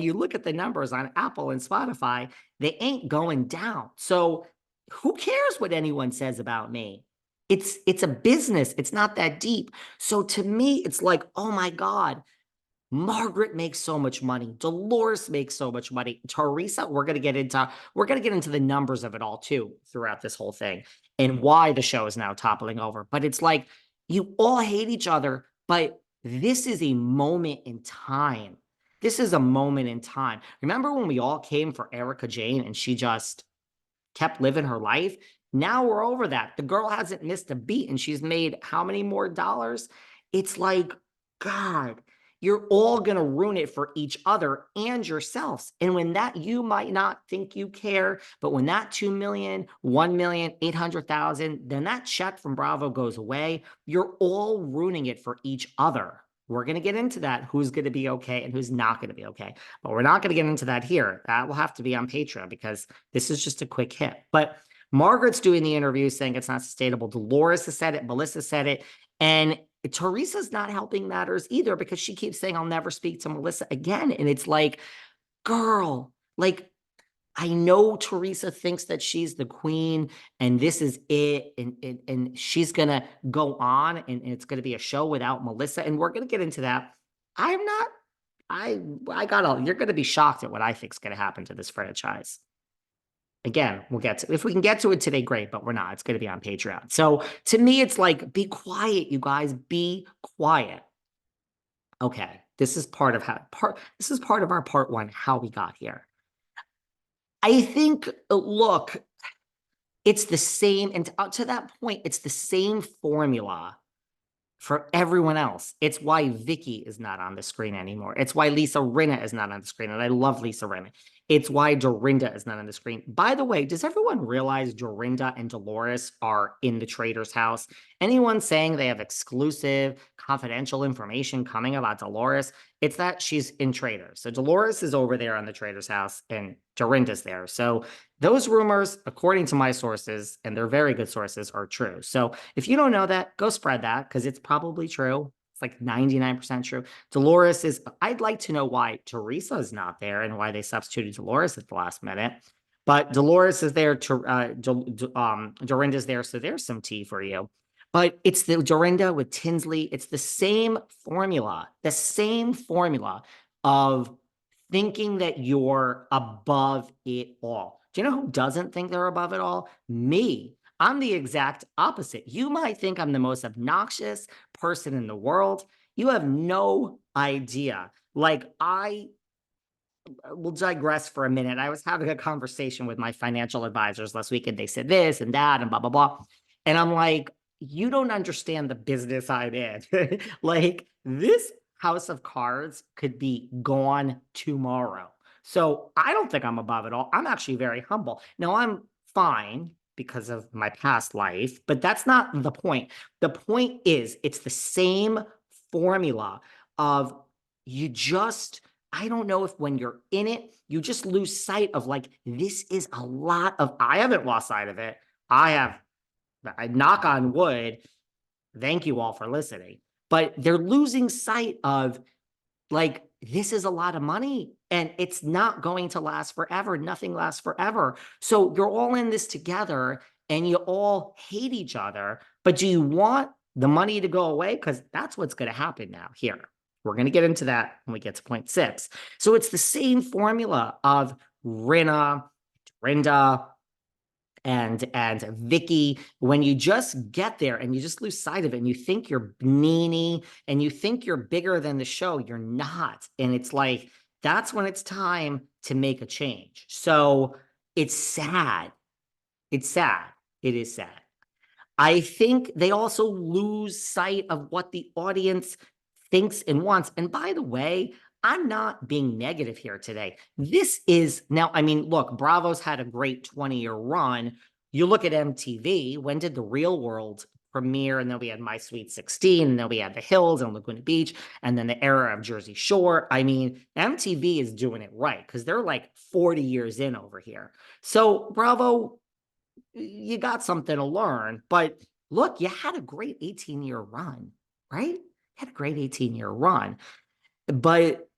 you look at the numbers on Apple and Spotify, they ain't going down. So who cares what anyone says about me? It's a business. It's not that deep. So to me, it's like, oh my God, Margaret makes so much money. Dolores makes so much money. Teresa, we're gonna get into the numbers of it all too throughout this whole thing and why the show is now toppling over. But it's like you all hate each other, but this is a moment in time. This is a moment in time. Remember when we all came for Erica Jane and she just kept living her life? Now we're over that. The girl hasn't missed a beat and she's made how many more dollars? It's like, God, you're all going to ruin it for each other and yourselves. And when that, you might not think you care, but when that 2 million, 1,800,000, then that check from Bravo goes away, you're all ruining it for each other. We're going to get into that, who's going to be okay and who's not going to be okay. But we're not going to get into that here. That will have to be on Patreon because this is just a quick hit. But Margaret's doing the interview saying it's not sustainable. Dolores has said it. Melissa said it. And Teresa's not helping matters either because she keeps saying, I'll never speak to Melissa again. And it's like, girl, like, I know Teresa thinks that she's the queen and this is it. And she's going to go on and it's going to be a show without Melissa. And we're going to get into that. I'm not, I gotta, you're going to be shocked at what I think is going to happen to this franchise. Again, we'll get to, if we can get to it today, great, but we're not. It's going to be on Patreon. So to me, it's like, be quiet, you guys, be quiet. Okay, this is part of this is part of our part one, how we got here. I think, look, it's the same, and to that point, it's the same formula for everyone else. It's why Vicky is not on the screen anymore. It's why Lisa Rinna is not on the screen, and I love Lisa Rinna. It's why Dorinda is not on the screen. By the way, does everyone realize Dorinda and Dolores are in the Trader's house? Anyone saying they have exclusive, confidential information coming about Dolores, it's that she's in Trader. So Dolores is over there on the Trader's house, and Dorinda's there. So those rumors, according to my sources, and they're very good sources, are true. So if you don't know that, go spread that because it's probably true. It's like 99% true. Dolores is, I'd like to know why Teresa is not there and why they substituted Dolores at the last minute. But Dolores is there, Dorinda's there, so there's some tea for you. But it's the Dorinda with Tinsley. It's the same formula of thinking that you're above it all. Do you know who doesn't think they're above it all? Me. I'm the exact opposite. You might think I'm the most obnoxious person in the world. You have no idea. Like, I will digress for a minute. I was having a conversation with my financial advisors last week, and they said this and that and blah, blah, blah. And I'm like, you don't understand the business I'm in. Like, this house of cards could be gone tomorrow. So I don't think I'm above it all. I'm actually very humble. Now, I'm fine because of my past life, but that's not the point. The point is, it's the same formula of you just, I don't know if when you're in it, you just lose sight of like, this is a lot of, I haven't lost sight of it. I knock on wood. Thank you all for listening. But they're losing sight of like, this is a lot of money and it's not going to last forever. Nothing lasts forever. So you're all in this together and you all hate each other. But do you want the money to go away? Because that's what's going to happen now here. We're going to get into that when we get to point 6. So it's the same formula of Rinna, Dorinda, and Vicky. When you just get there and you just lose sight of it and you think you're Nene and you think you're bigger than the show, you're not. And it's like, that's when it's time to make a change. So it's sad. It's sad. It is sad. I think they also lose sight of what the audience thinks and wants. And by the way, I'm not being negative here today. This is now, I mean, look, Bravo's had a great 20-year run. You look at MTV, when did The Real World premiere? And then we had My Sweet 16, and then we had The Hills and Laguna Beach, and then the era of Jersey Shore. I mean, MTV is doing it right because they're like 40 years in over here. So Bravo, you got something to learn. But look, you had a great 18-year run, right? You had a great 18-year run. But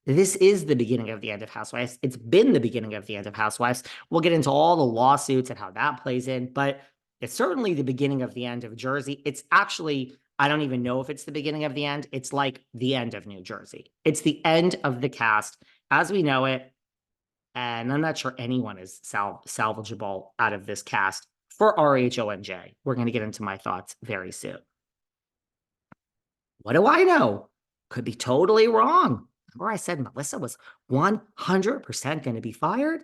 This is the beginning of the end of Housewives. It's been the beginning of the end of Housewives. We'll get into all the lawsuits and how that plays in, but it's certainly the beginning of the end of Jersey. It's actually, I don't even know if it's the beginning of the end. It's like the end of New Jersey. It's the end of the cast as we know it. And I'm not sure anyone is salvageable out of this cast for RHONJ. We're going to get into my thoughts very soon. What do I know? Could be totally wrong. Remember I said Melissa was 100% going to be fired?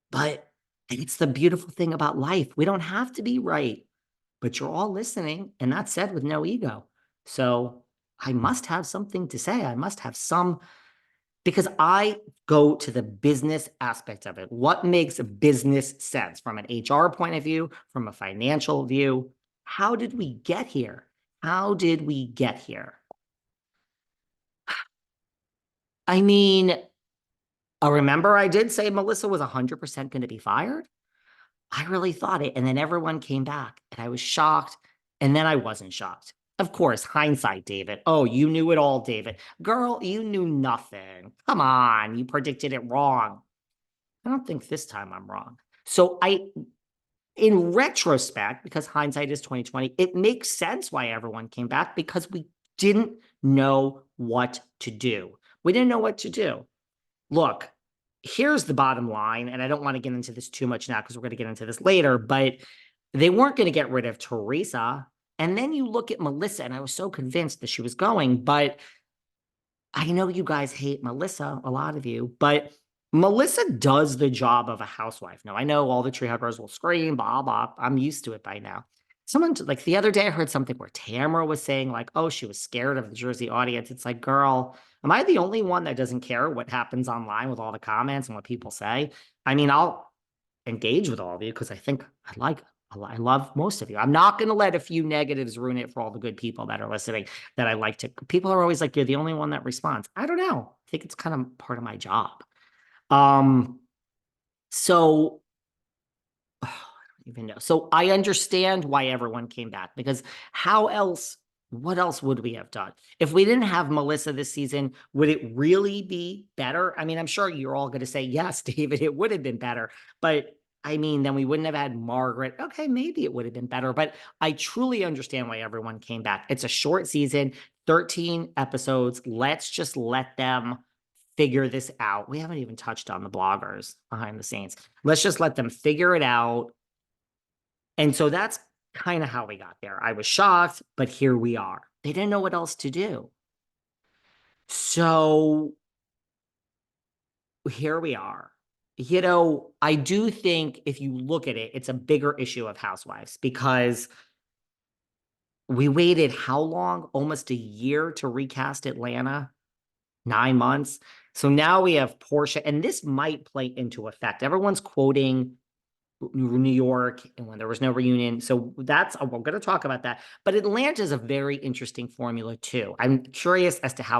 But it's the beautiful thing about life. We don't have to be right, but you're all listening, and that's said with no ego. So I must have something to say. I must have some, because I go to the business aspect of it. What makes a business sense from an HR point of view, from a financial view? How did we get here? How did we get here? I mean, remember I did say Melissa was 100% going to be fired? I really thought it. And then everyone came back and I was shocked. And then I wasn't shocked. Of course, hindsight, David. Oh, you knew it all, David. Girl, you knew nothing. Come on, you predicted it wrong. I don't think this time I'm wrong. So in retrospect, because hindsight is 2020, it makes sense why everyone came back because we didn't know what to do. We didn't know what to do. Look, here's the bottom line, and I don't want to get into this too much now because we're going to get into this later, but they weren't going to get rid of Teresa. And then you look at Melissa, and I was so convinced that she was going, but I know you guys hate Melissa, a lot of you, but Melissa does the job of a housewife. Now, I know all the tree huggers will scream, blah, blah. I'm used to it by now. Someone, like the other day, I heard something where Tamara was saying, like, oh, she was scared of the Jersey audience. It's like, girl, am I the only one that doesn't care what happens online with all the comments and what people say? I mean, I'll engage with all of you because I think I love most of you. I'm not going to let a few negatives ruin it for all the good people that are listening that I like to. People are always like, you're the only one that responds. I don't know. I think it's kind of part of my job. So I don't even know. So I understand why everyone came back because what else would we have done? If we didn't have Melissa this season, would it really be better? I mean, I'm sure you're all going to say, yes, David, it would have been better. But I mean, then we wouldn't have had Margaret. Okay, maybe it would have been better. But I truly understand why everyone came back. It's a short season, 13 episodes. Let's just let them figure this out. We haven't even touched on the bloggers behind the scenes. Let's just let them figure it out. And so that's kind of how we got there. I was shocked, but here we are. They didn't know what else to do. So here we are. You know, I do think if you look at it, it's a bigger issue of Housewives because we waited how long? Almost a year to recast Atlanta. 9 months. So now we have Portia, and this might play into effect. Everyone's quoting New York and when there was no reunion. So we're going to talk about that. But Atlanta is a very interesting formula too. I'm curious as to how